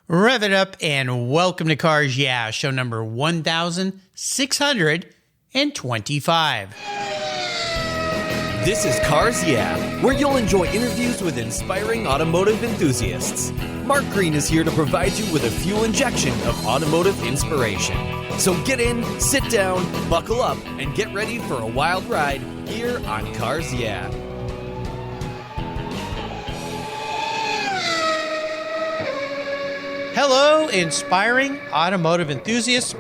Rev it up and welcome to Cars Yeah, show number 1625. This is Cars Yeah, where you'll enjoy interviews with inspiring automotive enthusiasts. Mark Green is here to provide you with a fuel injection of automotive inspiration. So get in, sit down, buckle up, and get ready for a wild ride here on Cars Yeah. Hello, inspiring automotive enthusiasts,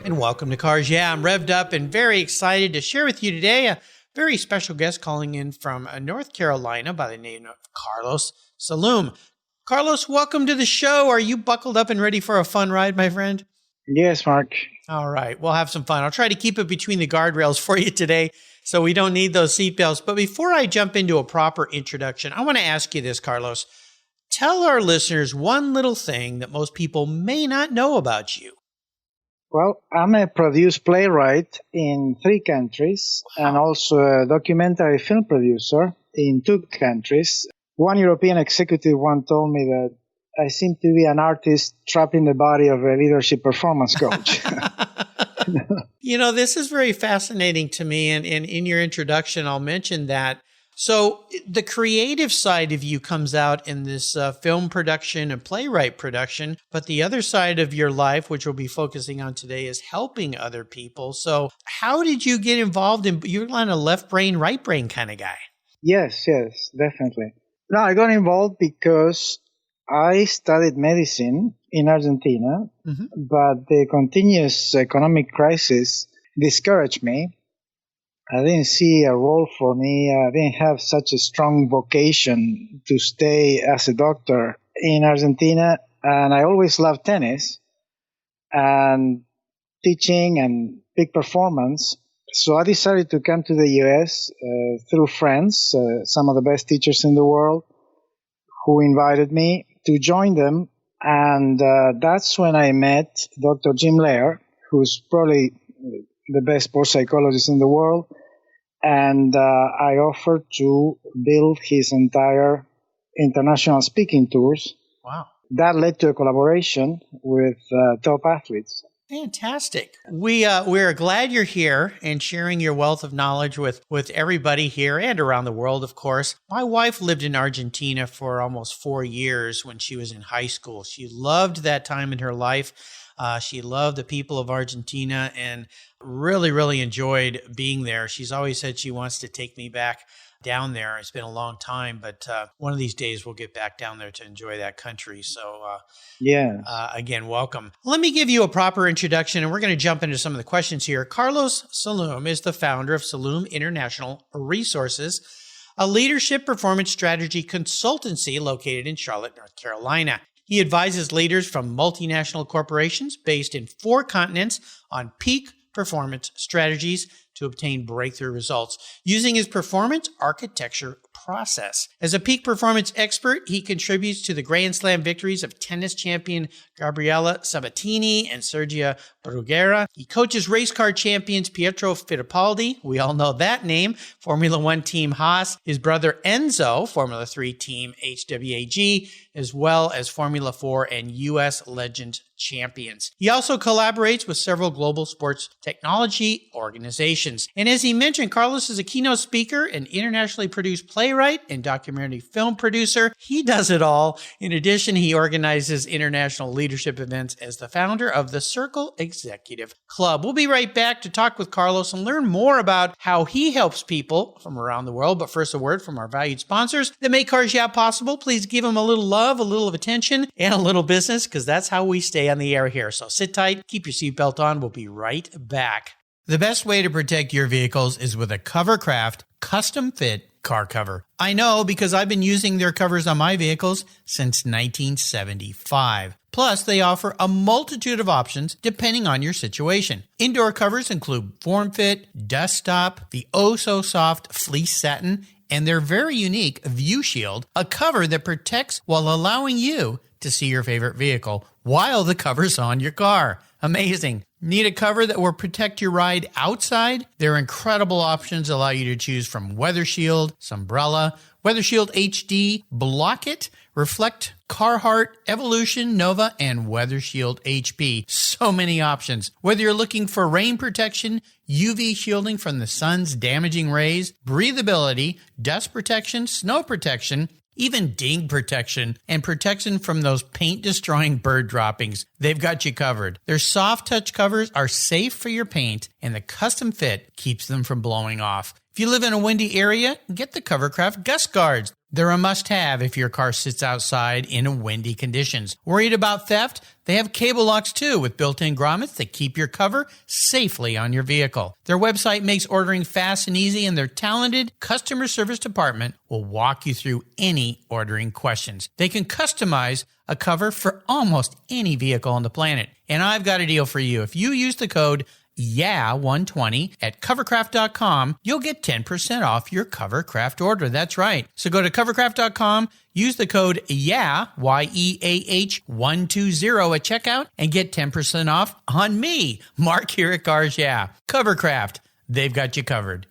and welcome to Cars Yeah. I'm revved up and very excited to share with you today a very special guest calling in from North Carolina by the name of Carlos Salum. Carlos, welcome to the show. Are you buckled up and ready for a fun ride, my friend? Yes, Mark. All right, we'll have some fun. I'll try to keep it between the guardrails for you today so we don't need those seatbelts. But before I jump into a proper introduction, I want to ask you this, Carlos. Tell our listeners one little thing that most people may not know about you. Well, I'm a produced playwright in 3 countries and also a documentary film producer in 2 countries. One European executive once told me that I seem to be an artist trapped in the body of a leadership performance coach. You know, this is very fascinating to me. And in your introduction, I'll mention that. So the creative side of you comes out in this film production and playwright production, but the other side of your life, which we'll be focusing on today, is helping other people. So how did you get involved in, you're not a left brain, right brain kind of guy? Yes, definitely. No, I got involved because I studied medicine in Argentina, but the continuous economic crisis discouraged me. I didn't see a role for me. I didn't have such a strong vocation to stay as a doctor in Argentina. And I always loved tennis and teaching and peak performance. So I decided to come to the US through friends, some of the best teachers in the world, who invited me to join them. And that's when I met Dr. Jim Lair, who's probably the best sports psychologist in the world, and I offered to build his entire international speaking tours. Wow. That led to a collaboration with top athletes. Fantastic. We're glad you're here and sharing your wealth of knowledge with everybody here and around the world, of course. My wife lived in Argentina for almost 4 years when she was in high school. She loved that time in her life. She loved the people of Argentina and really, really enjoyed being there. She's always said she wants to take me back down there. It's been a long time, but one of these days we'll get back down there to enjoy that country. So again, welcome. Let me give you a proper introduction, and we're going to jump into some of the questions here. Carlos Salum is the founder of Salum International Resources, a leadership performance strategy consultancy located in Charlotte, North Carolina. He advises leaders from multinational corporations based in 4 continents on peak performance strategies to obtain breakthrough results using his performance architecture process. As a peak performance expert, he contributes to the Grand Slam victories of tennis champion Gabriela Sabatini and Sergio Bruguera. He coaches race car champions Pietro Fittipaldi, we all know that name, Formula One team Haas, his brother Enzo, Formula 3 team HWAG, as well as Formula 4 and U.S. Legend champions. He also collaborates with several global sports technology organizations. And as he mentioned, Carlos is a keynote speaker, an internationally produced playwright, and documentary film producer. He does it all. In addition, he organizes international leadership events as the founder of TheSircle Executive Club. We'll be right back to talk with Carlos and learn more about how he helps people from around the world. But first, a word from our valued sponsors that make Cars Yeah possible. Please give them a little love, a little of attention, and a little business, because that's how we stay on the air here. So sit tight, keep your seatbelt on. We'll be right back. The best way to protect your vehicles is with a Covercraft custom fit car cover. I know because I've been using their covers on my vehicles since 1975. Plus, they offer a multitude of options depending on your situation. Indoor covers include Form Fit, Dust Stop, the oh-so-soft fleece satin, and their very unique View Shield, a cover that protects while allowing you to see your favorite vehicle while the cover's on your car. Amazing. Need a cover that will protect your ride outside? Their incredible options allow you to choose from Weather Shield, Sunbrella, WeatherShield HD, Block It, Reflect, Carhartt, Evolution, Nova, and WeatherShield HP. So many options. Whether you're looking for rain protection, UV shielding from the sun's damaging rays, breathability, dust protection, snow protection, even ding protection, and protection from those paint-destroying bird droppings, they've got you covered. Their soft touch covers are safe for your paint, and the custom fit keeps them from blowing off. If you live in a windy area, get the Covercraft Gust Guards. They're a must-have if your car sits outside in windy conditions. Worried about theft? They have cable locks too, with built-in grommets that keep your cover safely on your vehicle. Their website makes ordering fast and easy, and their talented customer service department will walk you through any ordering questions. They can customize a cover for almost any vehicle on the planet. And I've got a deal for you. If you use the code YEAH120 at covercraft.com, you'll get 10% off your Covercraft order. That's right. So go to covercraft.com, use the code YEAH, YEAH120 at checkout, and get 10% off on me, Mark here at Cars Yeah. Covercraft, they've got you covered.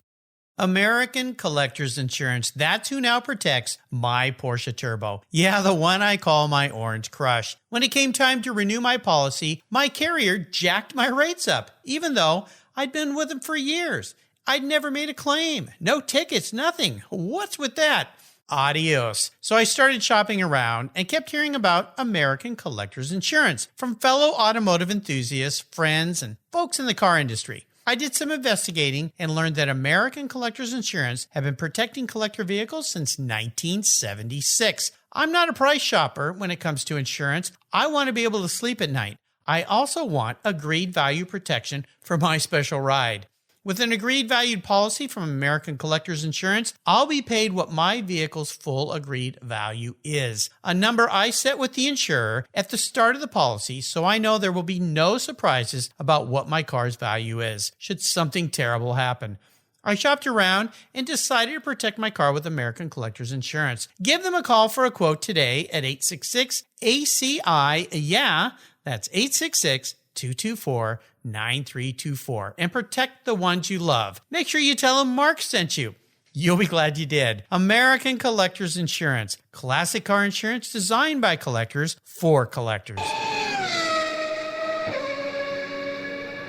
American Collectors Insurance, that's who now protects my Porsche Turbo. Yeah, the one I call my Orange Crush. When it came time to renew my policy, my carrier jacked my rates up, even though I'd been with them for years. I'd never made a claim. No tickets, nothing. What's with that? Adios. So I started shopping around and kept hearing about American Collectors Insurance from fellow automotive enthusiasts, friends, and folks in the car industry. I did some investigating and learned that American Collectors Insurance have been protecting collector vehicles since 1976. I'm not a price shopper when it comes to insurance. I want to be able to sleep at night. I also want agreed value protection for my special ride. With an agreed valued policy from American Collectors Insurance, I'll be paid what my vehicle's full agreed value is, a number I set with the insurer at the start of the policy, so I know there will be no surprises about what my car's value is, should something terrible happen. I shopped around and decided to protect my car with American Collectors Insurance. Give them a call for a quote today at 866-ACI-YEAH. That's 866-224-9324, and protect the ones you love. Make sure you tell them Mark sent you. You'll be glad you did. American Collectors Insurance. Classic car insurance designed by collectors for collectors.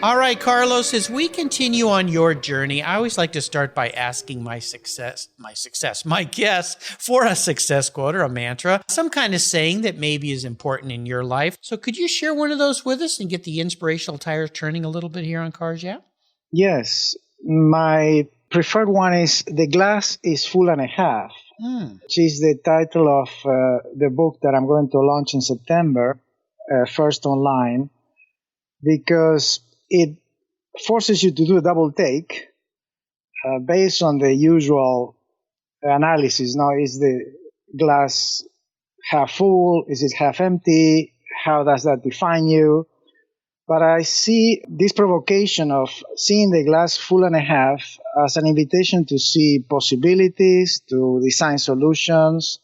All right, Carlos, as we continue on your journey, I always like to start by asking my guest for a success quote or a mantra, some kind of saying that maybe is important in your life. So could you share one of those with us and get the inspirational tires turning a little bit here on Cars Yeah? Yes. My preferred one is "The Glass is Full and a Half," which is the title of the book that I'm going to launch in September, first online, because it forces you to do a double take based on the usual analysis. Now, is the glass half full? Is it half empty? How does that define you? But I see this provocation of seeing the glass full and a half as an invitation to see possibilities, to design solutions,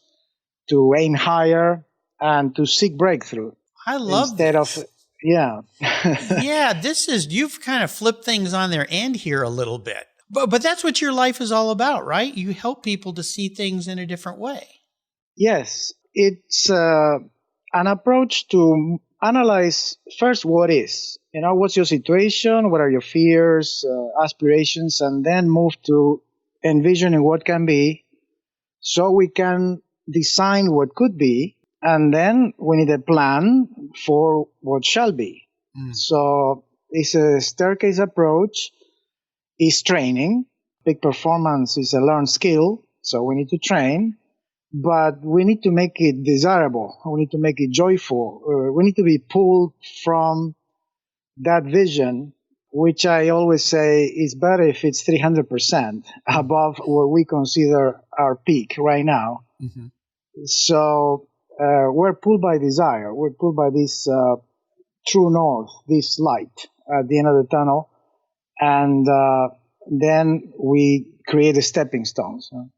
to aim higher, and to seek breakthrough. I love instead this. of Yeah. Yeah, you've kind of flipped things on their end here a little bit. But that's what your life is all about, right? You help people to see things in a different way. Yes. It's an approach to analyze first what is. What's your situation? What are your fears, aspirations? And then move to envisioning what can be so we can design what could be. And then we need a plan for what shall be. So it's a staircase approach. It's training. Peak performance is a learned skill, so we need to train. But we need to make it desirable. We need to make it joyful. We need to be pulled from that vision, which I always say is better if it's 300% above what we consider our peak right now. Mm-hmm. So we're pulled by desire. We're pulled by this true north, this light at the end of the tunnel. And then we create a stepping stone. So.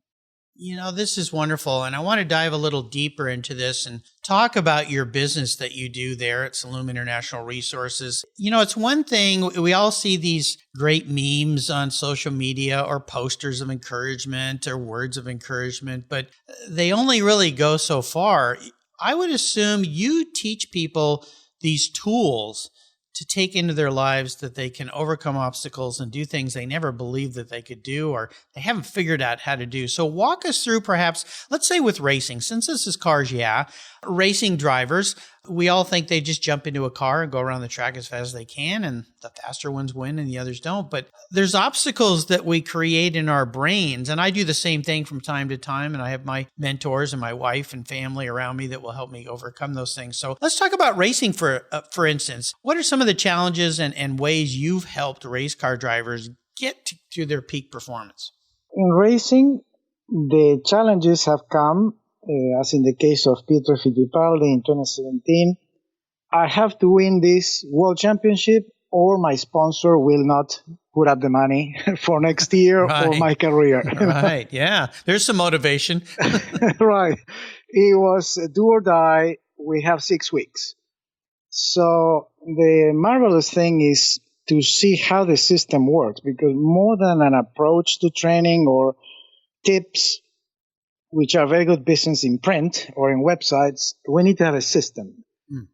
This is wonderful. And I want to dive a little deeper into this and talk about your business that you do there at Salum International Resources. It's one thing, we all see these great memes on social media or posters of encouragement or words of encouragement, but they only really go so far. I would assume you teach people these tools to take into their lives that they can overcome obstacles and do things they never believed that they could do or they haven't figured out how to do. So walk us through perhaps, let's say with racing, since this is Cars Yeah, racing drivers, we all think they just jump into a car and go around the track as fast as they can and the faster ones win and the others don't. But there's obstacles that we create in our brains. And I do the same thing from time to time. And I have my mentors and my wife and family around me that will help me overcome those things. So let's talk about racing for instance. What are some of the challenges and ways you've helped race car drivers get to their peak performance? In racing, the challenges have come, as in the case of Pietro Fittipaldi in 2017. I have to win this world championship or my sponsor will not put up the money for next year or my career. Right. Yeah. There's some motivation. Right. It was do or die. We have 6 weeks. So the marvelous thing is to see how the system works, because more than an approach to training or tips, which are very good business in print or in websites, we need to have a system.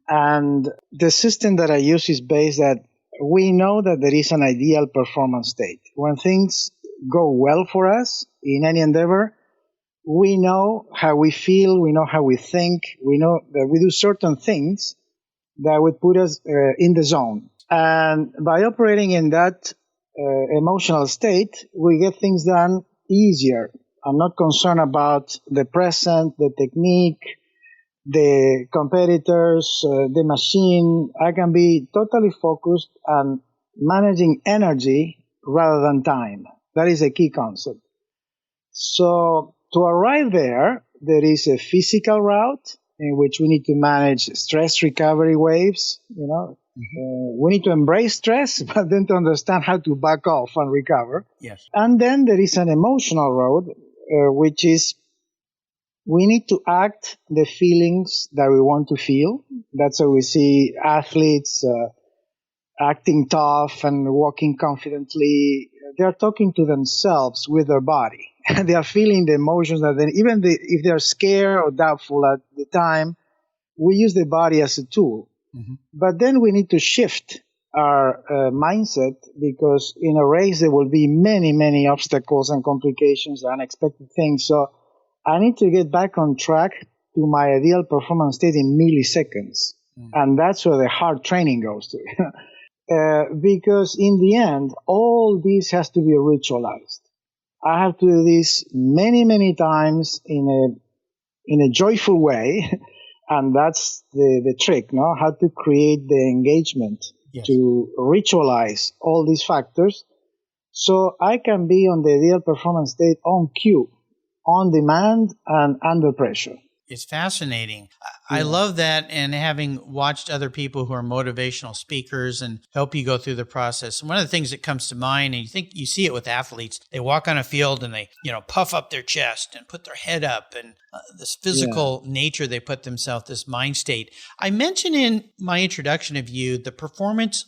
And the system that I use is based that we know that there is an ideal performance state. When things go well for us in any endeavor, we know how we feel, we know how we think, we know that we do certain things that would put us in the zone. And by operating in that emotional state, we get things done easier. I'm not concerned about the present, the technique, the competitors, the machine. I can be totally focused on managing energy rather than time. That is a key concept. So to arrive there, there is a physical route in which we need to manage stress recovery waves. We need to embrace stress, but then to understand how to back off and recover. Yes. And then there is an emotional road, which is we need to act the feelings that we want to feel. That's why we see athletes acting tough and walking confidently. They are talking to themselves with their body. They are feeling the emotions that if they're scared or doubtful at the time, we use the body as a tool. Mm-hmm. But then we need to shift our mindset, because in a race there will be many, many obstacles and complications, unexpected things. So I need to get back on track to my ideal performance state in milliseconds. Mm. And that's where the hard training goes to. Because in the end, all this has to be ritualized. I have to do this many, many times in a joyful way. And that's the trick, no? How to create the engagement. Yes. To ritualize all these factors so I can be on the ideal performance state on cue, on demand, and under pressure. It's fascinating. I love that, and having watched other people who are motivational speakers and help you go through the process. And one of the things that comes to mind, and you see it with athletes, they walk on a field and they, puff up their chest and put their head up, and this physical nature they put themselves, this mind state. I mentioned in my introduction of you the performance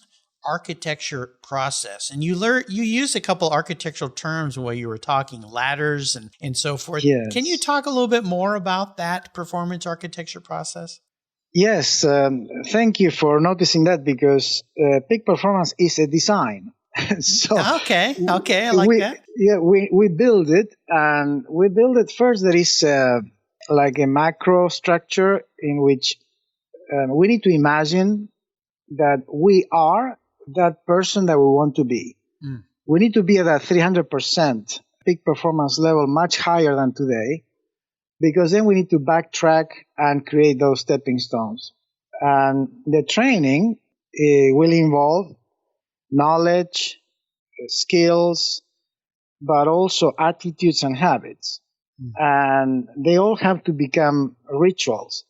architecture process, and you used a couple architectural terms while you were talking, ladders and so forth. Yes. Can you talk a little bit more about that performance architecture process? Yes, thank you for noticing that, because peak performance is a design. So okay, I like that. Yeah, we build it, and we build it first. There is like a macro structure in which we need to imagine that we are that person that we want to be. Mm. We need to be at that 300% peak performance level, much higher than today, because then we need to backtrack and create those stepping stones. And the training will involve knowledge, skills, but also attitudes and habits. Mm. And they all have to become rituals.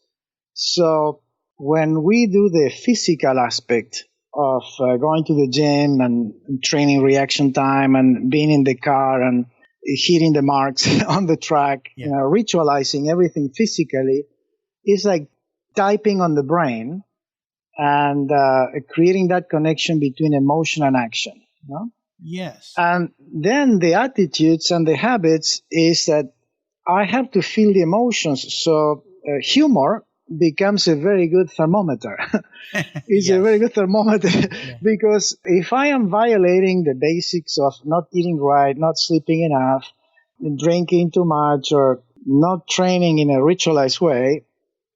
So when we do the physical aspect of going to the gym and training reaction time and being in the car and hitting the marks on the track, ritualizing everything physically, is like typing on the brain and creating that connection between emotion and action. You know? Yes. And then the attitudes and the habits is that I have to feel the emotions. So humor becomes a very good thermometer. It's a very good thermometer because if I am violating the basics of not eating right, not sleeping enough, drinking too much, or not training in a ritualized way,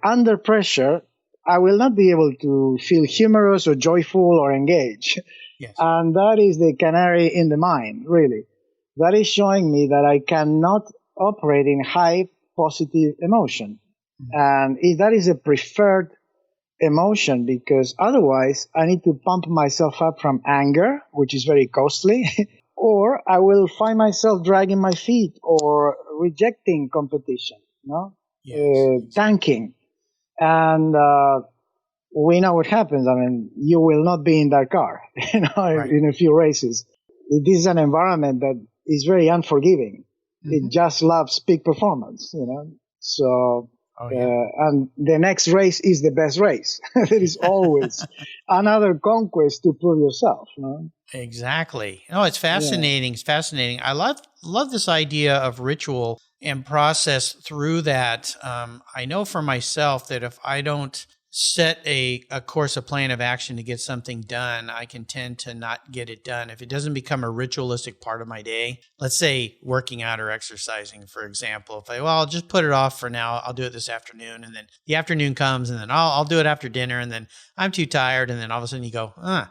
under pressure, I will not be able to feel humorous or joyful or engaged. Yes. And that is the canary in the mine, really. That is showing me that I cannot operate in high positive emotion. And that is a preferred emotion because otherwise I need to pump myself up from anger, which is very costly, or I will find myself dragging my feet or rejecting competition, tanking. And we know what happens. I mean, you will not be in that car, in a few races. This is an environment that is very unforgiving. It just loves peak performance, So, and the next race is the best race. There is always another conquest to prove yourself. Exactly. Oh, it's fascinating. Yeah. It's fascinating. I love this idea of ritual and process through that. I know for myself that if I don't set a course, a plan of action to get something done, I can tend to not get it done. If it doesn't become a ritualistic part of my day, let's say working out or exercising, for example, if I'll just put it off for now, I'll do it this afternoon. And then the afternoon comes and then I'll do it after dinner. And then I'm too tired. And then all of a sudden you go, I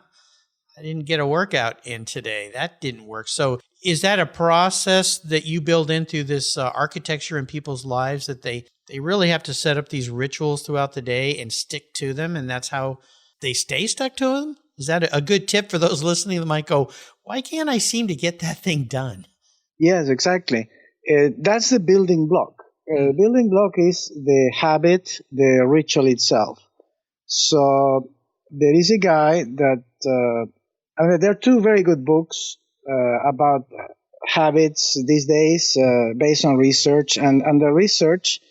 didn't get a workout in today. That didn't work. So is that a process that you build into this architecture in people's lives that they really have to set up these rituals throughout the day and stick to them, and that's how they stay stuck to them? Is that a good tip for those listening that might go, why can't I seem to get that thing done? Yes, exactly. That's the building block. The building block is the habit, the ritual itself. So there is a guy that there are two very good books about habits these days based on research. And the research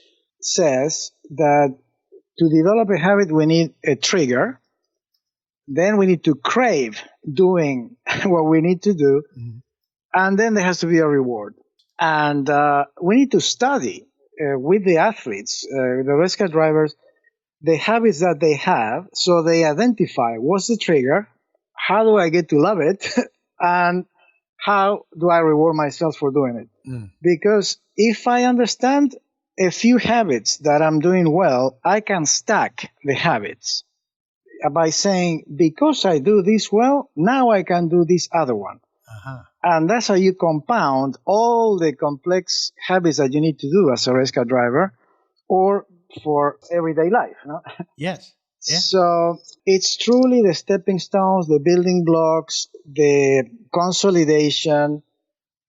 says that to develop a habit, we need a trigger. Then we need to crave doing what we need to do. And then there has to be a reward. And we need to study with the athletes, the race car drivers, the habits that they have, so they identify what's the trigger, how do I get to love it, and how do I reward myself for doing it? Because if I understand a few habits that I'm doing well, I can stack the habits by saying, because I do this well, now I can do this other one. And that's how you compound all the complex habits that you need to do as a race car driver or for everyday life. Yes. Yeah. So it's truly the stepping stones, the building blocks, the consolidation.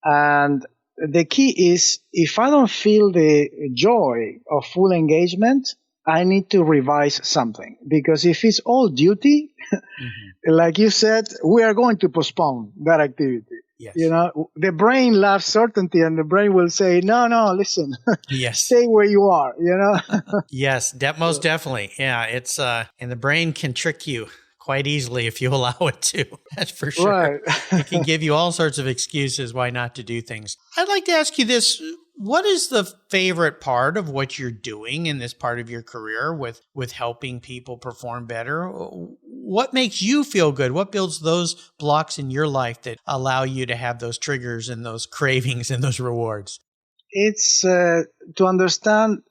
And the key is, if I don't feel the joy of full engagement, I need to revise something. Because if it's all duty, like you said, we are going to postpone that activity. Yes. The brain loves certainty, and the brain will say, no, listen, stay where you are, Yes, most definitely. Yeah, it's, and the brain can trick you quite easily if you allow it to. That's for sure. Right. It can give you all sorts of excuses why not to do things. I'd like to ask you this. What is the favorite part of what you're doing in this part of your career with helping people perform better? What makes you feel good? What builds those blocks in your life that allow you to have those triggers and those cravings and those rewards? It's to understand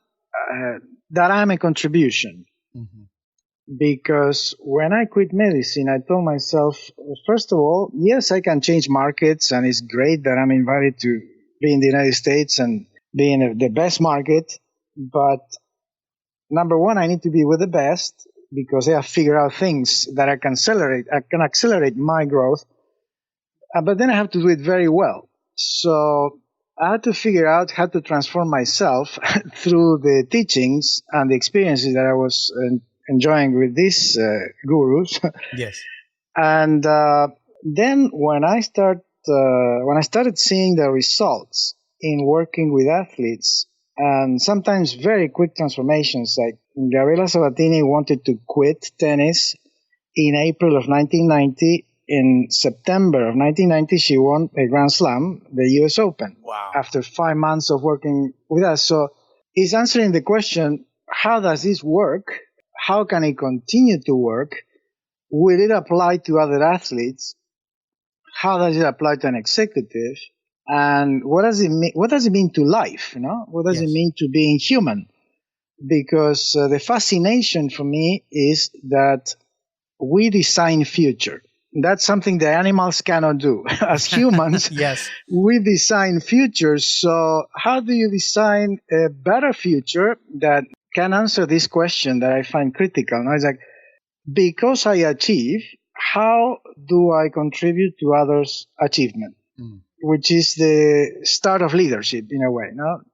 that I'm a contribution. Because when I quit medicine, I told myself, first of all, yes, I can change markets, and it's great that I'm invited to be in the United States and be in the best market. But number one, I need to be with the best because they have figured out things that I can accelerate my growth. But then I have to do it very well. So I had to figure out how to transform myself through the teachings and the experiences that I was enjoying with these gurus. Yes. And then when I started seeing the results in working with athletes, and sometimes very quick transformations. Like Gabriela Sabatini wanted to quit tennis in April of 1990. In September of 1990, she won a Grand Slam, the US Open. Wow. After 5 months of working with us. So it's answering the question, how does this work? How can it continue to work? Will it apply to other athletes? How does it apply to an executive? And what does it mean? What does it mean to life? What does it mean to being human? Because the fascination for me is that we design future. That's something that animals cannot do. As humans, Yes. we design futures. So how do you design a better future that can answer this question that I find critical? It's like, because I achieve, how do I contribute to others' achievement? Which is the start of leadership in a way.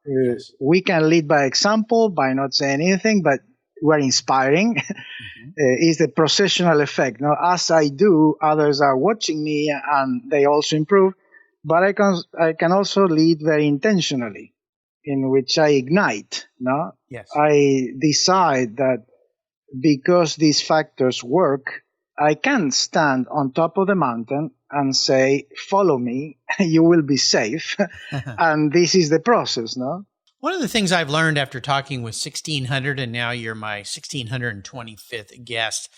Yes. We can lead by example, by not saying anything, but we're inspiring. Is the processional effect. As I do, others are watching me and they also improve. But I can also lead very intentionally, in which I ignite. Yes. I decide that because these factors work, I can stand on top of the mountain and say, follow me, you will be safe. And this is the process, One of the things I've learned after talking with 1,600, and now you're my 1,625th guest,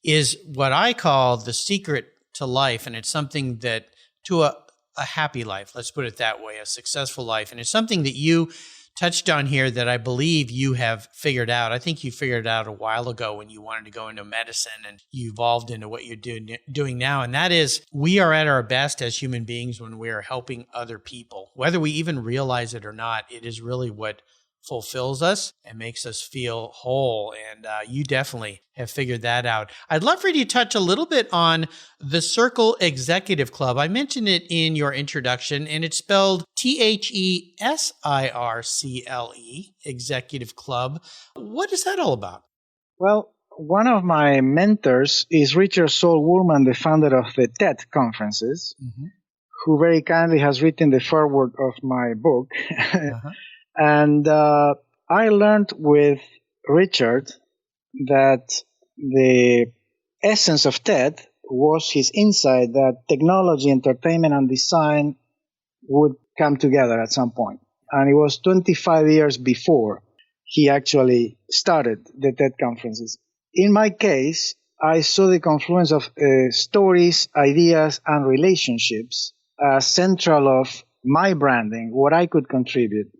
is what I call the secret to life. And it's something that, to a happy life, let's put it that way, a successful life. And it's something that you touched on here that I believe you have figured out. I think you figured it out a while ago when you wanted to go into medicine, and you evolved into what you're doing now. And that is, we are at our best as human beings when we are helping other people. Whether we even realize it or not, it is really what fulfills us and makes us feel whole. And you definitely have figured that out. I'd love for you to touch a little bit on TheSircle Executive Club. I mentioned it in your introduction, and it's spelled TheSircle Executive Club. What is that all about? Well, one of my mentors is Richard Saul Wurman, the founder of the TED conferences, who very kindly has written the foreword of my book. And I learned with Richard that the essence of TED was his insight that technology, entertainment, and design would come together at some point. And it was 25 years before he actually started the TED conferences. In my case, I saw the confluence of stories, ideas, and relationships as central of my branding, what I could contribute.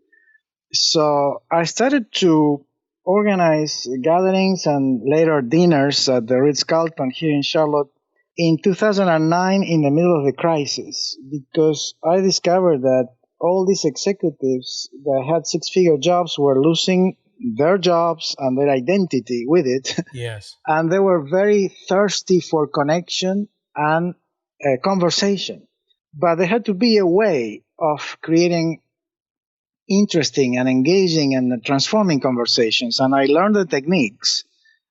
So I started to organize gatherings and later dinners at the Ritz-Carlton here in Charlotte in 2009 in the middle of the crisis, because I discovered that all these executives that had six-figure jobs were losing their jobs and their identity with it. Yes. And they were very thirsty for connection and conversation. But there had to be a way of creating interesting and engaging and transforming conversations. And I learned the techniques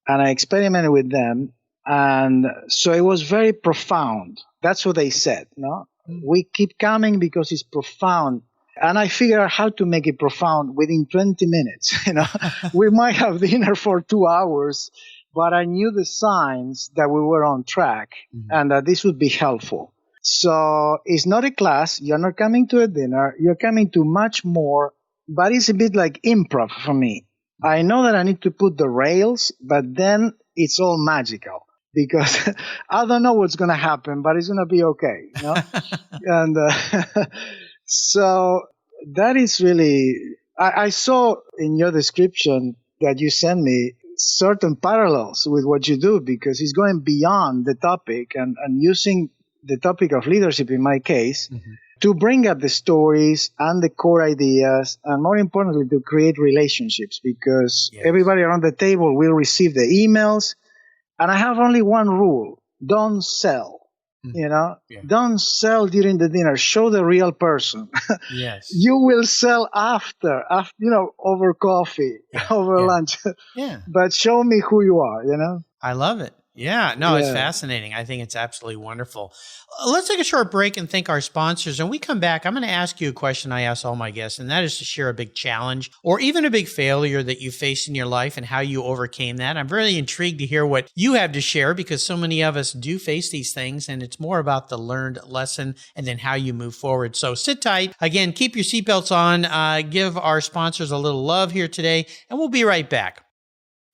and I experimented with them. And so it was very profound. That's what they said. We keep coming because it's profound. And I figured out how to make it profound within 20 minutes. We might have dinner for 2 hours, but I knew the signs that we were on track and that this would be helpful. So it's not a class. You're not coming to a dinner. You're coming to much more, but it's a bit like improv for me. I know that I need to put the rails, but then it's all magical because I don't know what's going to happen, but it's going to be okay. And so that is really, I saw in your description that you sent me certain parallels with what you do, because it's going beyond the topic and using the topic of leadership in my case, to bring up the stories and the core ideas, and more importantly, to create relationships, because everybody around the table will receive the emails. And I have only one rule: don't sell. Don't sell during the dinner. Show the real person. Yes. You will sell after, over coffee, over lunch. Yeah. But show me who you are, I love it. Yeah, no, it's Yeah. fascinating. I think it's absolutely wonderful. Let's take a short break and thank our sponsors. And when we come back, I'm going to ask you a question I ask all my guests, and that is to share a big challenge or even a big failure that you faced in your life and how you overcame that. I'm really intrigued to hear what you have to share because so many of us do face these things, and it's more about the learned lesson and then how you move forward. So sit tight. Again, keep your seatbelts on. Give our sponsors a little love here today, and we'll be right back.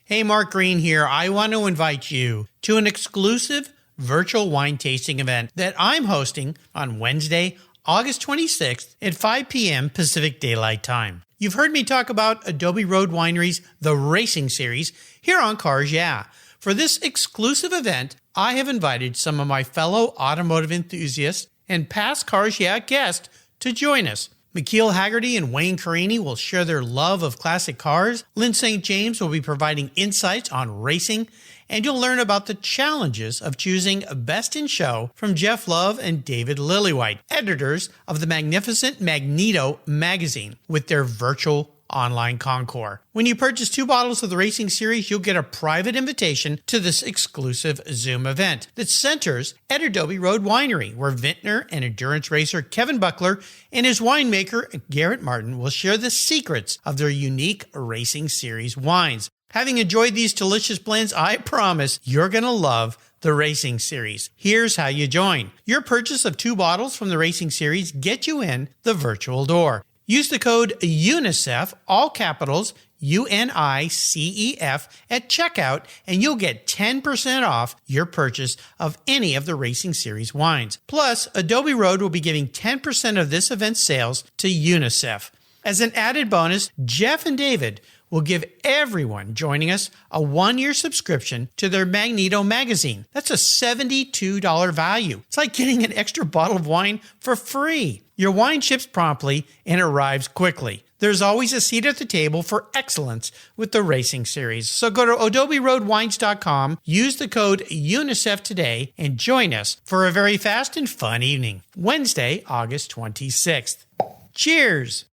Hey, Mark Green here. I want to invite you to an exclusive virtual wine tasting event that I'm hosting on Wednesday, August 26th at 5 p.m. Pacific Daylight Time. You've heard me talk about Adobe Road Winery's The Racing Series here on Cars Yeah. For this exclusive event, I have invited some of my fellow automotive enthusiasts and past Cars Yeah guests to join us. McKeel Haggerty and Wayne Carini will share their love of classic cars. Lynn St. James will be providing insights on racing. And you'll learn about the challenges of choosing Best in Show from Jeff Love and David Lillywhite, editors of the magnificent Magneto magazine, with their virtual online concours. When you purchase 2 bottles of the Racing Series, you'll get a private invitation to this exclusive Zoom event that centers at Adobe Road Winery, where vintner and endurance racer Kevin Buckler and his winemaker Garrett Martin will share the secrets of their unique Racing Series wines. Having enjoyed these delicious blends, I promise you're going to love the Racing Series. Here's how you join. Your purchase of 2 bottles from the Racing Series get you in the virtual door. Use the code UNICEF, all capitals, UNICEF, at checkout, and you'll get 10% off your purchase of any of the Racing Series wines. Plus, Adobe Road will be giving 10% of this event's sales to UNICEF. As an added bonus, Jeff and David will give everyone joining us a 1-year subscription to their Magneto magazine. That's a $72 value. It's like getting an extra bottle of wine for free. Your wine ships promptly and arrives quickly. There's always a seat at the table for excellence with the Racing Series. So go to adoberoadwines.com, use the code UNICEF today, and join us for a very fast and fun evening. Wednesday, August 26th. Cheers!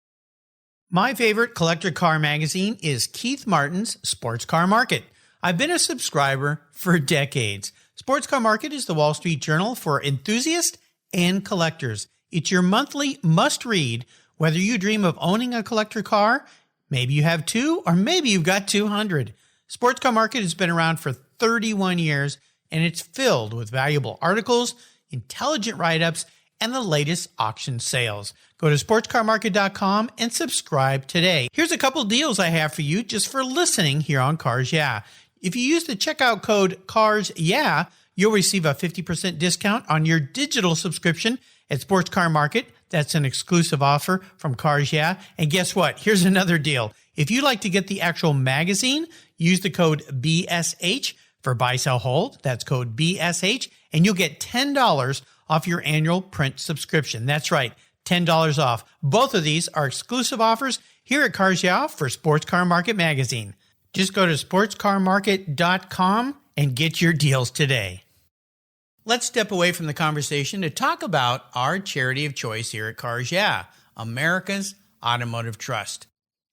My favorite collector car magazine is Keith Martin's Sports Car Market. I've been a subscriber for decades. Sports Car Market is the Wall Street Journal for enthusiasts and collectors. It's your monthly must-read, whether you dream of owning a collector car, maybe you have 2, or maybe you've got 200. Sports Car Market has been around for 31 years, and it's filled with valuable articles, intelligent write-ups, and the latest auction sales. Go to sportscarmarket.com and subscribe today. Here's a couple deals I have for you just for listening here on Cars Yeah. If you use the checkout code Cars Yeah, you'll receive a 50% discount on your digital subscription at Sports Car Market. That's an exclusive offer from Cars Yeah. And guess what? Here's another deal. If you'd like to get the actual magazine, use the code BSH for buy, sell, hold. That's code BSH, and you'll get $10 off your annual print subscription. That's right, $10 off. Both of these are exclusive offers here at Cars Yeah for Sports Car Market magazine. Just go to sportscarmarket.com and get your deals today. Let's step away from the conversation to talk about our charity of choice here at Cars Yeah, America's Automotive Trust.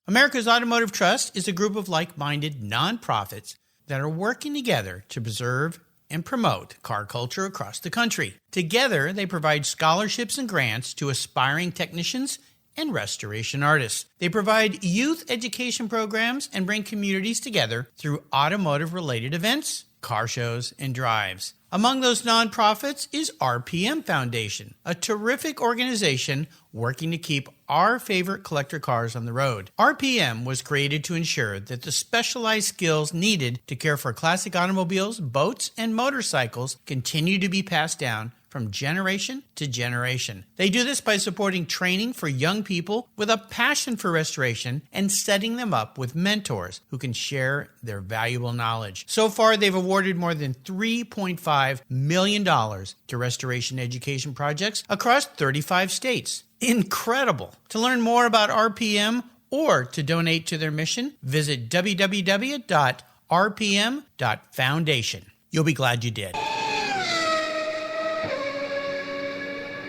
America's Automotive Trust is a group of like-minded nonprofits that are working together to preserve and promote car culture across the country. Together, they provide scholarships and grants to aspiring technicians and restoration artists. They provide youth education programs and bring communities together through automotive-related events, car shows, and drives. Among those nonprofits is RPM Foundation, a terrific organization working to keep our favorite collector cars on the road. RPM was created to ensure that the specialized skills needed to care for classic automobiles, boats, and motorcycles continue to be passed down from generation to generation. They do this by supporting training for young people with a passion for restoration and setting them up with mentors who can share their valuable knowledge. So far, they've awarded more than $3.5 million to restoration education projects across 35 states. Incredible! To learn more about RPM or to donate to their mission, visit www.rpm.foundation. You'll be glad you did.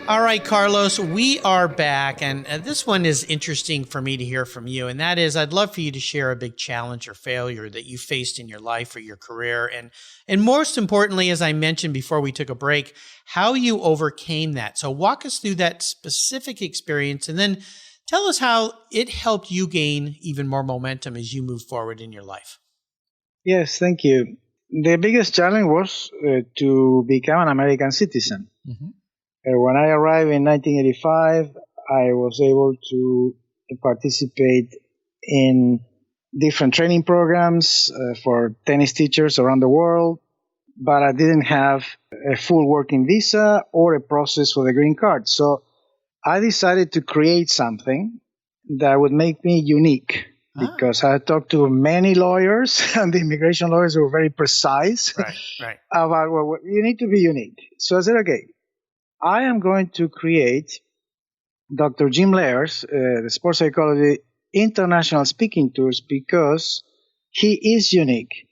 All right, Carlos, we are back. And this one is interesting for me to hear from you. And that is, I'd love for you to share a big challenge or failure that you faced in your life or your career. And most importantly, as I mentioned before we took a break, how you overcame that. So walk us through that specific experience and then tell us how it helped you gain even more momentum as you move forward in your life. Yes, thank you. The biggest challenge was to become an American citizen. Mm-hmm. When I arrived in 1985, I was able to participate in different training programs for tennis teachers around the world, but I didn't have a full working visa or a process for the green card. So I decided to create something that would make me unique. Because I talked to many lawyers, and the immigration lawyers were very precise about, well, you need to be unique. So I said, okay, I am going to create Dr. Jim Laird's, the sports psychology international speaking tours, because he is unique.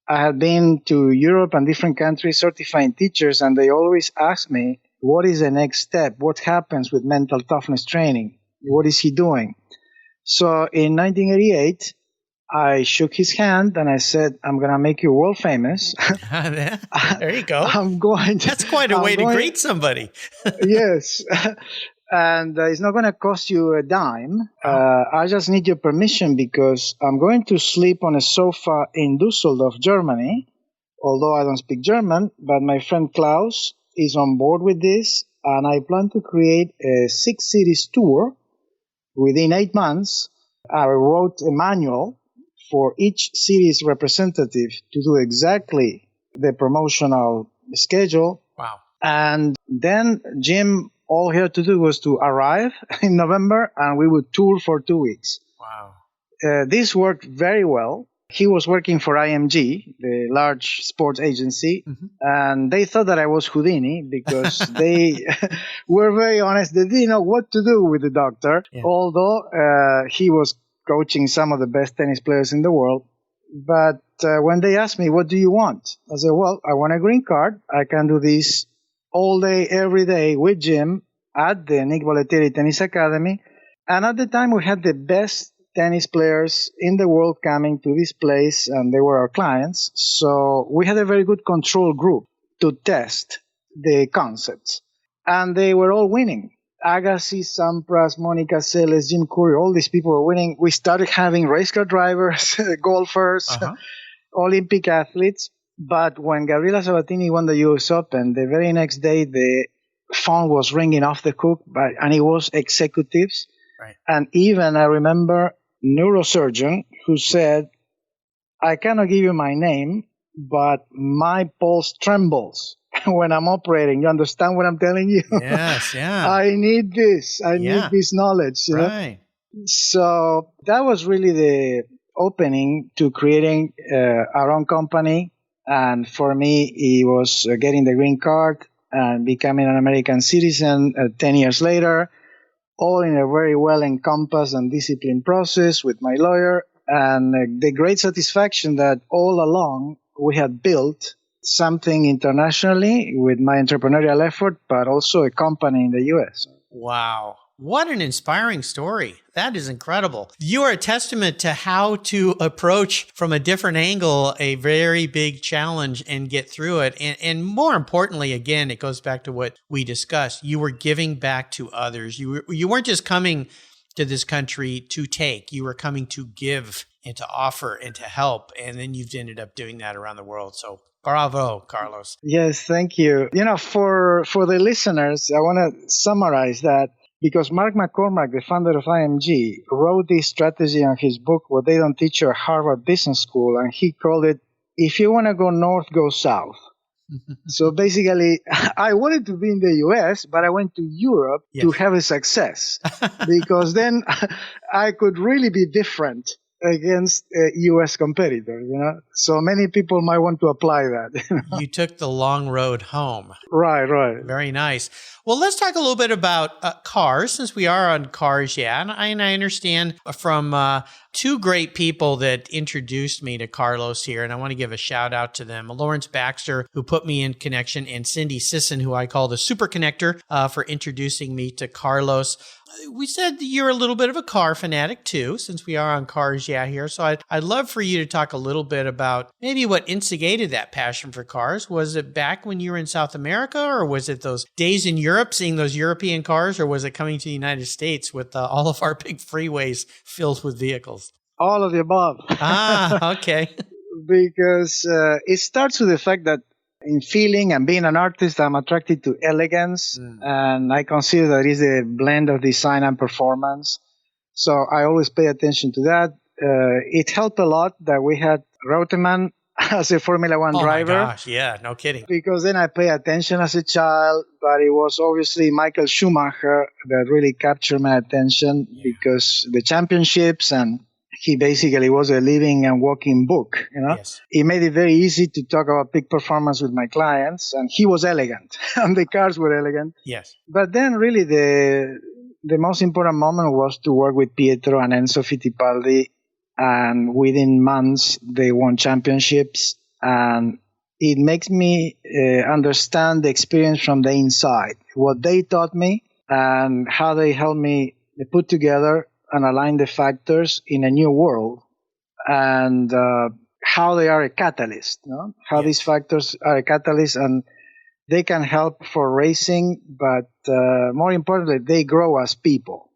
I had been to Europe and different countries certifying teachers, and they always ask me, what is the next step? What happens with mental toughness training? What is he doing? So in 1988, I shook his hand and I said, I'm going to make you world famous. There you go. That's quite a way to greet somebody. Yes. And it's not going to cost you a dime. I just need your permission because I'm going to sleep on a sofa in Düsseldorf, Germany, although I don't speak German, but my friend Klaus is on board with this. And I plan to create a 6 cities tour within 8 months. I wrote a manual for each city's representative to do exactly the promotional schedule. Wow. And then Jim, all he had to do was to arrive in November and we would tour for 2 weeks. Wow. This worked very well. He was working for IMG, the large sports agency, and they thought that I was Houdini because they were very honest. They didn't know what to do with the doctor, although he was coaching some of the best tennis players in the world. But when they asked me, what do you want? I said, well, I want a green card. I can do this all day, every day with Jim at the Nick Bollettieri Tennis Academy. And at the time, we had the best tennis players in the world coming to this place, and they were our clients. So we had a very good control group to test the concepts. And they were all winning. Agassi, Sampras, Monica Seles, Jim Courier, all these people were winning. We started having race car drivers, golfers, Olympic athletes. But when Gabriela Sabatini won the US Open, the very next day, the phone was ringing off the hook, and it was executives. Right. And even I remember neurosurgeon who said, I cannot give you my name, but my pulse trembles when I'm operating. You understand what I'm telling you? Yes, yeah. I need this. I need this knowledge. You know? So that was really the opening to creating our own company. And for me, it was getting the green card and becoming an American citizen 10 years later, all in a very well encompassed and disciplined process with my lawyer. And the great satisfaction that all along we had built something internationally with my entrepreneurial effort, but also a company in the US. Wow. What an inspiring story. That is incredible. You are a testament to how to approach from a different angle a very big challenge and get through it. And more importantly, again, it goes back to what we discussed. You were giving back to others. You weren't just coming to this country to take. You were coming to give and to offer and to help. And then you've ended up doing that around the world. So bravo, Carlos. Yes, thank you. You know, for the listeners, I want to summarize that. Because Mark McCormack, the founder of IMG, wrote this strategy on his book, What They Don't Teach You at Harvard Business School, and he called it, If You Want to Go North, Go South. So basically, I wanted to be in the US, but I went to Europe to have a success, because then I could really be different against U.S. competitors, So many people might want to apply that. You took the long road home. Right. Very nice. Well, let's talk a little bit about cars, since we are on cars, yeah. And I understand from two great people that introduced me to Carlos here, and I want to give a shout out to them. Lawrence Baxter, who put me in connection, and Cindy Sisson, who I call the super connector, for introducing me to Carlos. We said you're a little bit of a car fanatic too, since we are on Cars Yeah here. So I'd love for you to talk a little bit about maybe what instigated that passion for cars. Was it back when you were in South America, or was it those days in Europe, seeing those European cars, or was it coming to the United States with all of our big freeways filled with vehicles? All of the above. Okay. Because it starts with the fact that in feeling and being an artist, I'm attracted to elegance, and I consider that is a blend of design and performance. So I always pay attention to that. It helped a lot that we had Reutemann as a Formula One driver. Oh my gosh, yeah, no kidding. Because then I pay attention as a child, but it was obviously Michael Schumacher that really captured my attention because the championships, and he basically was a living and walking book, Yes. It made it very easy to talk about peak performance with my clients, and he was elegant, and the cars were elegant. Yes. But then really the most important moment was to work with Pietro and Enzo Fittipaldi, and within months they won championships, and it makes me understand the experience from the inside, what they taught me and how they helped me put together and align the factors in a new world, and how they are a catalyst, how these factors are a catalyst, and they can help for racing, but more importantly, they grow as people,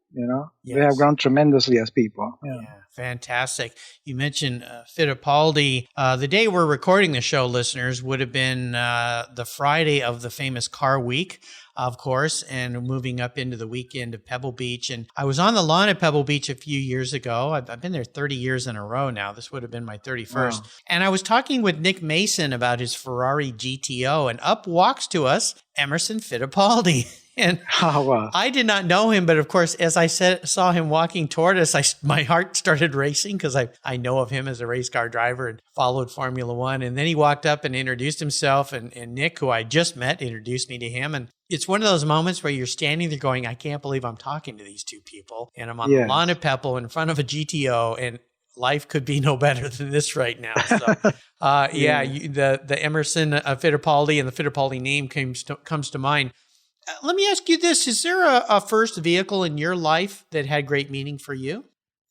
They have grown tremendously as people. Yeah, fantastic. You mentioned Fittipaldi. The day we're recording the show, listeners, would have been the Friday of the famous Car Week, of course, and moving up into the weekend of Pebble Beach. And I was on the lawn at Pebble Beach a few years ago. I've been there 30 years in a row now. This would have been my 31st. Wow. And I was talking with Nick Mason about his Ferrari GTO, and up walks to us Emerson Fittipaldi. And I did not know him, but of course, as I saw him walking toward us, my heart started racing because I know of him as a race car driver and followed Formula One. And then he walked up and introduced himself, and Nick, who I just met, introduced me to him. And it's one of those moments where you're standing there going, I can't believe I'm talking to these two people. And I'm on the lawn at Pebble in front of a GTO, and life could be no better than this right now. So, the Emerson Fittipaldi and the Fittipaldi name comes to mind. Let me ask you this. Is there a first vehicle in your life that had great meaning for you?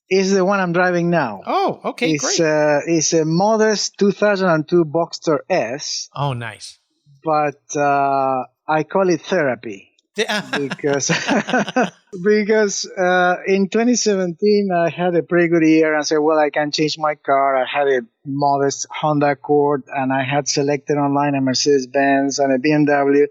It's the one I'm driving now. Oh, okay, great. It's a modest 2002 Boxster S. Oh, nice. But I call it therapy. because in 2017, I had a pretty good year and I said, well, I can change my car. I had a modest Honda Accord, and I had selected online a Mercedes-Benz and a BMW.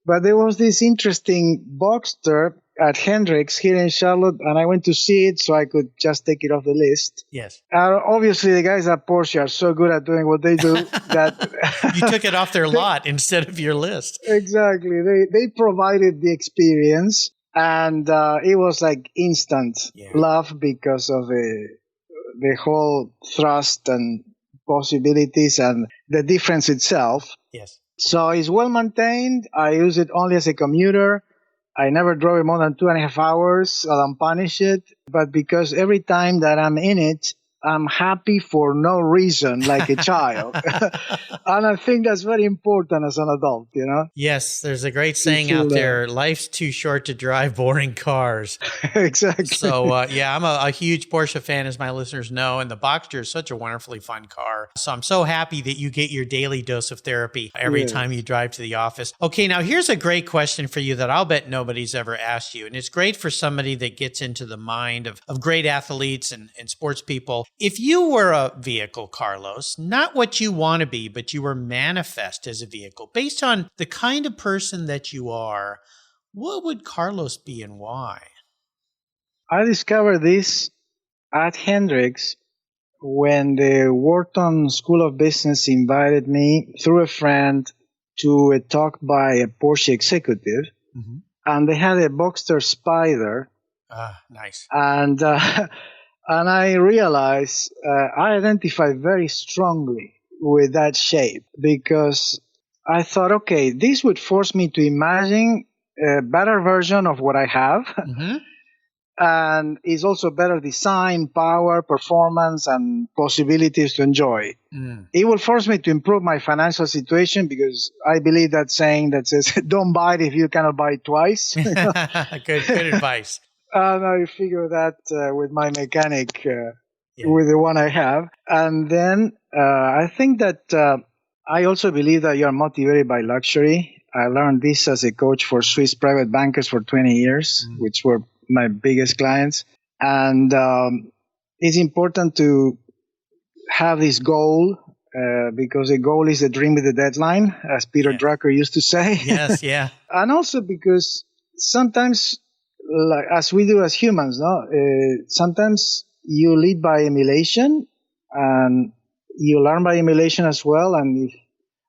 But there was this interesting Boxster at Hendricks here in Charlotte, and I went to see it so I could just take it off the list. Yes. Obviously, the guys at Porsche are so good at doing what they do that... You took it off their lot instead of your list. Exactly. They provided the experience, and it was like instant love because of the whole thrust and possibilities and the difference itself. Yes. So it's well maintained. I use it only as a commuter. I never drove it more than 2.5 hours. I don't punish it. But because every time that I'm in it, I'm happy for no reason, like a child. And I think that's very important as an adult, Yes, there's a great saying out there, life's too short to drive boring cars. Exactly. So, I'm a huge Porsche fan, as my listeners know, and the Boxster is such a wonderfully fun car. So I'm so happy that you get your daily dose of therapy every time you drive to the office. Okay, now here's a great question for you that I'll bet nobody's ever asked you, and it's great for somebody that gets into the mind of great athletes and sports people. If you were a vehicle, Carlos, not what you want to be, but you were manifest as a vehicle, based on the kind of person that you are, what would Carlos be and why? I discovered this at Hendricks when the Wharton School of Business invited me through a friend to a talk by a Porsche executive, and they had a Boxster Spider. Nice. And And I realized I identify very strongly with that shape because I thought, okay, this would force me to imagine a better version of what I have. Mm-hmm. And is also better design, power, performance, and possibilities to enjoy. It will force me to improve my financial situation because I believe that saying that says, don't buy it if you cannot buy it twice. Good advice. And I figure that with my mechanic, Yeah. with the one I have. And then I think that I also believe that you are motivated by luxury. I learned this as a coach for Swiss private bankers for 20 years, which were my biggest clients. And it's important to have this goal because a goal is a dream with a deadline, as Peter Drucker used to say. Yes, yeah. And also because sometimes, like, as we do as humans, sometimes you lead by emulation and you learn by emulation as well. And if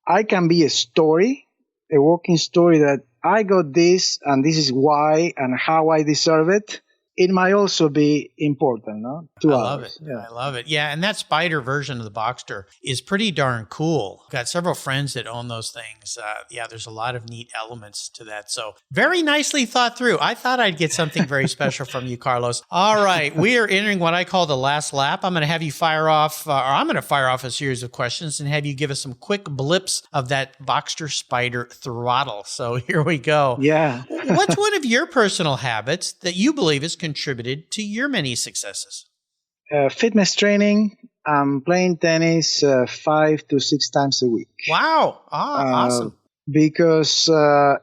I can be a story, a walking story that I got this and this is why and how I deserve it, it might also be important to I others. love it. Yeah. I love it. Yeah, and that spider version of the Boxster is pretty darn cool. Got several friends that own those things. There's a lot of neat elements to that. So very nicely thought through. I thought I'd get something very special from you, Carlos. All right, we are entering what I call the last lap. I'm going to have you fire off, or I'm going to fire off a series of questions and have you give us some quick blips of that Boxster spider throttle. So here we go. Yeah. What's one of your personal habits that you believe has contributed to your many successes? Fitness training. I'm playing tennis 5 to 6 times a week. Wow. Awesome. Because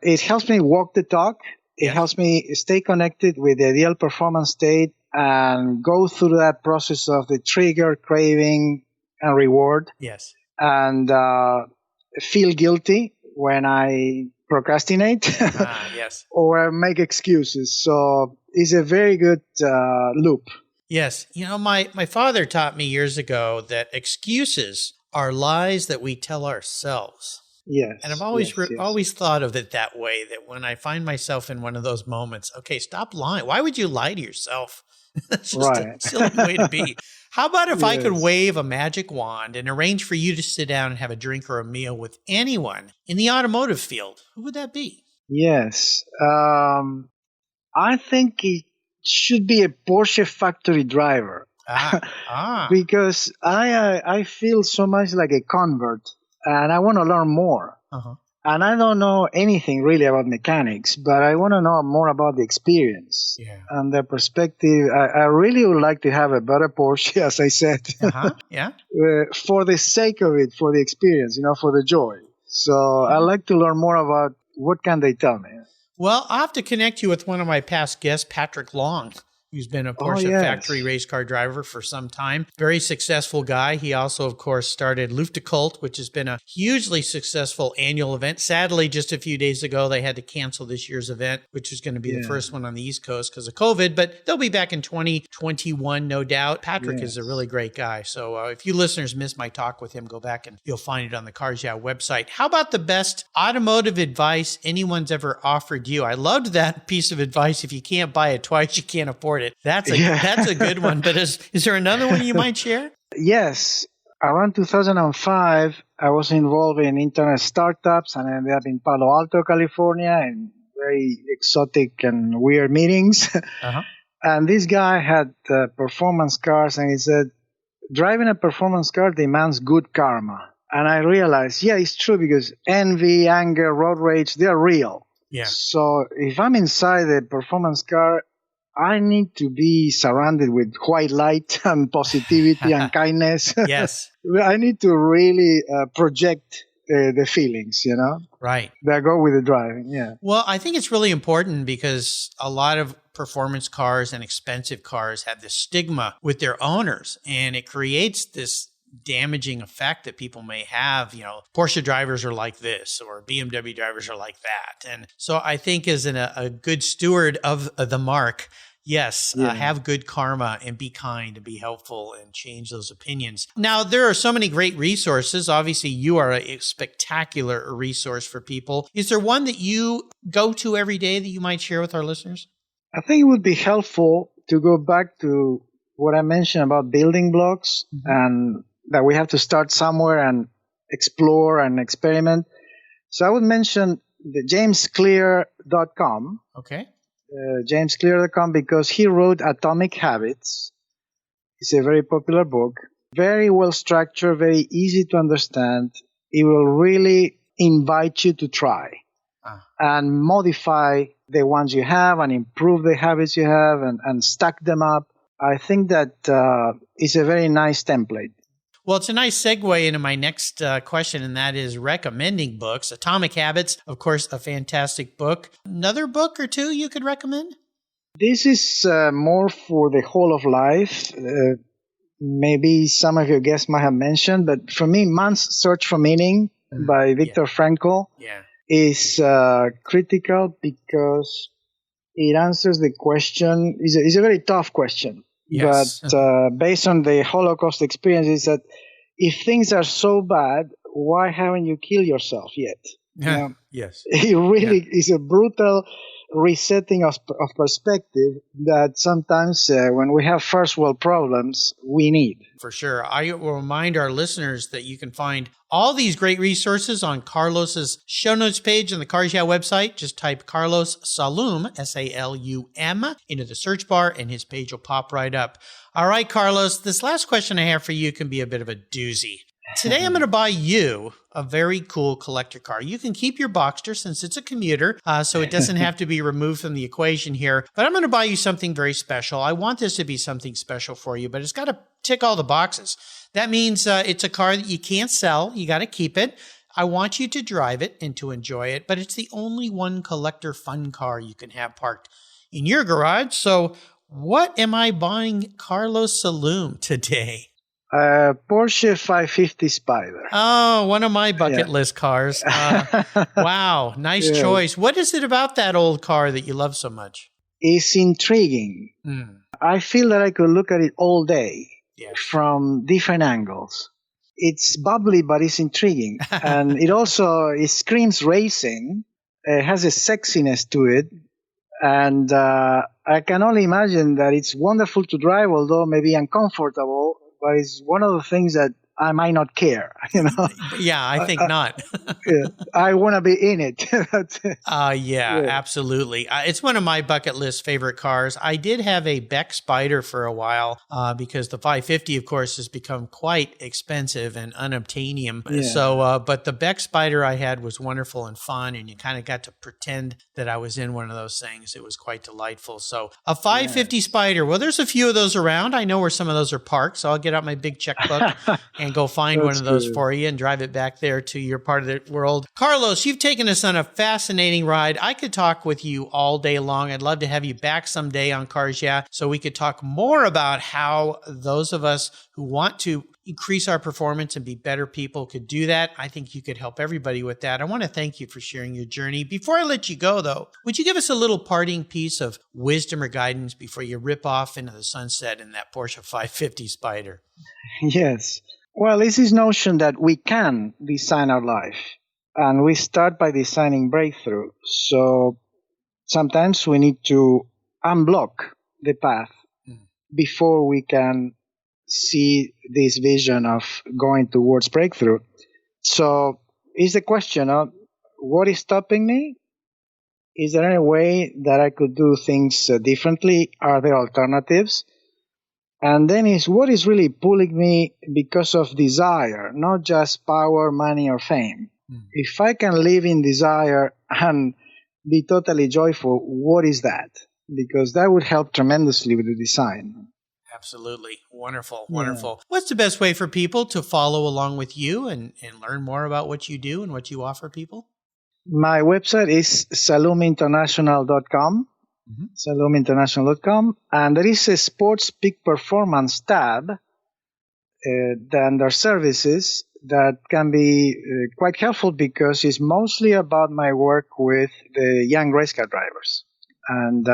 it helps me walk the talk. It helps me stay connected with the ideal performance state and go through that process of the trigger, craving, and reward. Yes. And feel guilty when I procrastinate yes. or make excuses. So it's a very good loop. Yes. You know, my father taught me years ago that excuses are lies that we tell ourselves. Yes. And I've always thought of it that way, that when I find myself in one of those moments, okay, stop lying. Why would you lie to yourself? That's just a silly way to be. How about if I could wave a magic wand and arrange for you to sit down and have a drink or a meal with anyone in the automotive field? Who would that be? Yes. I think it should be a Porsche factory driver. Because I feel so much like a convert and I want to learn more. And I don't know anything really about mechanics, but I want to know more about the experience and the perspective. I really would like to have a better Porsche, as I said, for the sake of it, for the experience, for the joy. So I'd like to learn more about what can they tell me. Well, I'll have to connect you with one of my past guests, Patrick Long, who's been a Porsche factory race car driver for some time. Very successful guy. He also, of course, started Luftgekühlt, which has been a hugely successful annual event. Sadly, just a few days ago, they had to cancel this year's event, which is going to be the first one on the East Coast because of COVID, but they'll be back in 2021, no doubt. Patrick is a really great guy. So if you listeners missed my talk with him, go back and you'll find it on the Cars Yeah website. How about the best automotive advice anyone's ever offered you? I loved that piece of advice. If you can't buy it twice, you can't afford it. That's a good one. But is there another one you might share? Yes. Around 2005, I was involved in internet startups and I ended up in Palo Alto, California, in very exotic and weird meetings. And this guy had performance cars and he said, driving a performance car demands good karma. And I realized, it's true because envy, anger, road rage, they're real. Yeah. So if I'm inside a performance car, I need to be surrounded with white light and positivity and kindness. Yes. I need to really project the feelings, Right. that go with the driving. Yeah. Well, I think it's really important because a lot of performance cars and expensive cars have this stigma with their owners, and it creates this damaging effect that people may have. Porsche drivers are like this or BMW drivers are like that. And so I think as a good steward of the mark, have good karma and be kind and be helpful and change those opinions. Now, there are so many great resources. Obviously, you are a spectacular resource for people. Is there one that you go to every day that you might share with our listeners? I think it would be helpful to go back to what I mentioned about building blocks and that we have to start somewhere and explore and experiment. So I would mention the jamesclear.com. Okay. jamesclear.com, because he wrote Atomic Habits. It's a very popular book, very well structured, very easy to understand. It will really invite you to try and modify the ones you have and improve the habits you have and stack them up. I think that is a very nice template. Well, it's a nice segue into my next question, and that is recommending books. Atomic Habits, of course, a fantastic book. Another book or two you could recommend? This is more for the whole of life. Maybe some of your guests might have mentioned, but for me, Man's Search for Meaning by Viktor Frankl is critical because it answers the question. It's a very tough question. Yes. But based on the Holocaust experience, is that if things are so bad, why haven't you killed yourself yet? Yes. It really is a brutal resetting of perspective that sometimes when we have first world problems, we need. For sure. I will remind our listeners that you can find all these great resources on Carlos's show notes page on the Cars Yeah website. Just type Carlos Salum, S-A-L-U-M, into the search bar and his page will pop right up. All right, Carlos, this last question I have for you can be a bit of a doozy. Today, I'm going to buy you a very cool collector car. You can keep your Boxster since it's a commuter, so it doesn't have to be removed from the equation here. But I'm going to buy you something very special. I want this to be something special for you, but it's got to tick all the boxes. That means it's a car that you can't sell. You got to keep it. I want you to drive it and to enjoy it, but it's the only one collector fun car you can have parked in your garage. So what am I buying Carlos Salum today? Porsche 550 Spider. Oh, one of my bucket list cars. Wow, nice choice. What is it about that old car that you love so much? It's intriguing. I feel that I could look at it all day from different angles. It's bubbly, but it's intriguing. And it screams racing. It has a sexiness to it. And I can only imagine that it's wonderful to drive, although maybe uncomfortable. But it's one of the things that I might not care, Yeah, I think not. I want to be in it. Absolutely. It's one of my bucket list favorite cars. I did have a Beck Spider for a while because the 550, of course, has become quite expensive and unobtainium. So, but the Beck Spider I had was wonderful and fun, and you kind of got to pretend that I was in one of those things. It was quite delightful. So a 550 Spider, well, there's a few of those around. I know where some of those are parked, so I'll get out my big checkbook and go find one of those for you and drive it back there to your part of the world. Carlos, you've taken us on a fascinating ride. I could talk with you all day long. I'd love to have you back someday on Cars Yeah, so we could talk more about how those of us who want to increase our performance and be better people could do that. I think you could help everybody with that. I want to thank you for sharing your journey. Before I let you go, though, would you give us a little parting piece of wisdom or guidance before you rip off into the sunset in that Porsche 550 Spider? Yes. Well, it's this notion that we can design our life, and we start by designing breakthrough. So sometimes we need to unblock the path before we can see this vision of going towards breakthrough. So is the question of what is stopping me? Is there any way that I could do things differently? Are there alternatives? And then is what is really pulling me because of desire, not just power, money, or fame. If I can live in desire and be totally joyful, what is that? Because that would help tremendously with the design. Absolutely. Wonderful. Wonderful. What's the best way for people to follow along with you and learn more about what you do and what you offer people? My website is saluminternational.com. saluminternational.com, and there is a sports peak performance tab under services that can be quite helpful because it's mostly about my work with the young race car drivers. And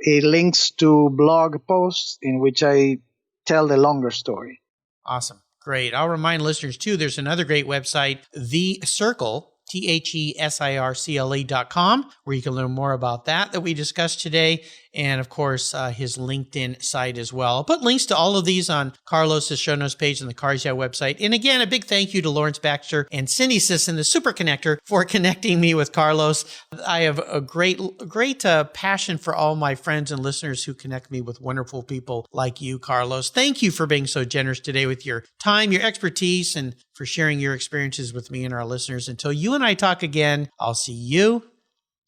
it links to blog posts in which I tell the longer story. Awesome. Great. I'll remind listeners, too, there's another great website, TheSircle TheSircle.com, where you can learn more about that we discussed today. And of course, his LinkedIn site as well. I'll put links to all of these on Carlos's show notes page on the Cars Yeah website. And again, a big thank you to Lawrence Baxter and Cindy Sisson, the Super Connector, for connecting me with Carlos. I have a great passion for all my friends and listeners who connect me with wonderful people like you, Carlos. Thank you for being so generous today with your time, your expertise, and for sharing your experiences with me and our listeners. Until you and I talk again, I'll see you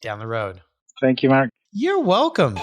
down the road. Thank you, Mark. You're welcome.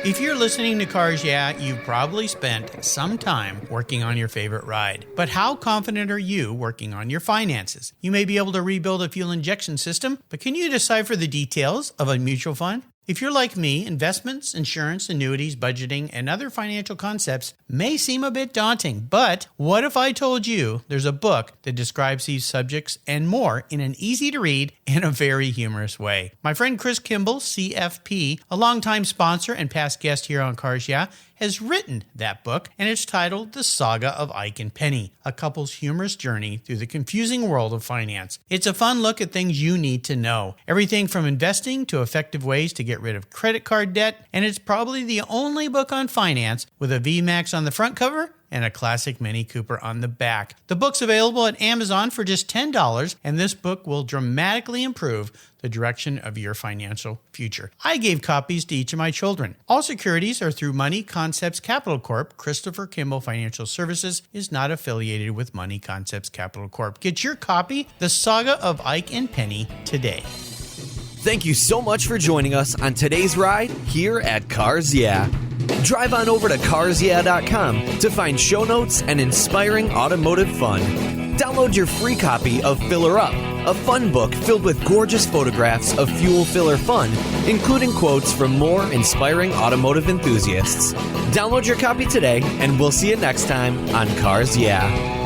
If you're listening to Cars Yeah, you've probably spent some time working on your favorite ride. But how confident are you working on your finances? You may be able to rebuild a fuel injection system, but can you decipher the details of a mutual fund? If you're like me, investments, insurance, annuities, budgeting, and other financial concepts may seem a bit daunting, but what if I told you there's a book that describes these subjects and more in an easy-to-read and a very humorous way? My friend Chris Kimball, CFP, a longtime sponsor and past guest here on Cars Yeah, has written that book, and it's titled The Saga of Ike and Penny, a couple's humorous journey through the confusing world of finance. It's a fun look at things you need to know, everything from investing to effective ways to get rid of credit card debt, and it's probably the only book on finance with a VMAX on the front cover and a classic Mini Cooper on the back. The book's available at Amazon for just $10, and this book will dramatically improve the direction of your financial future. I gave copies to each of my children. All securities are through Money Concepts Capital Corp. Christopher Kimball Financial Services is not affiliated with Money Concepts Capital Corp. Get your copy, The Saga of Ike and Penny, today. Thank you so much for joining us on today's ride here at Cars Yeah. Drive on over to carsyeah.com to find show notes and inspiring automotive fun. Download your free copy of Filler Up, a fun book filled with gorgeous photographs of fuel filler fun, including quotes from more inspiring automotive enthusiasts. Download your copy today, and we'll see you next time on Cars Yeah.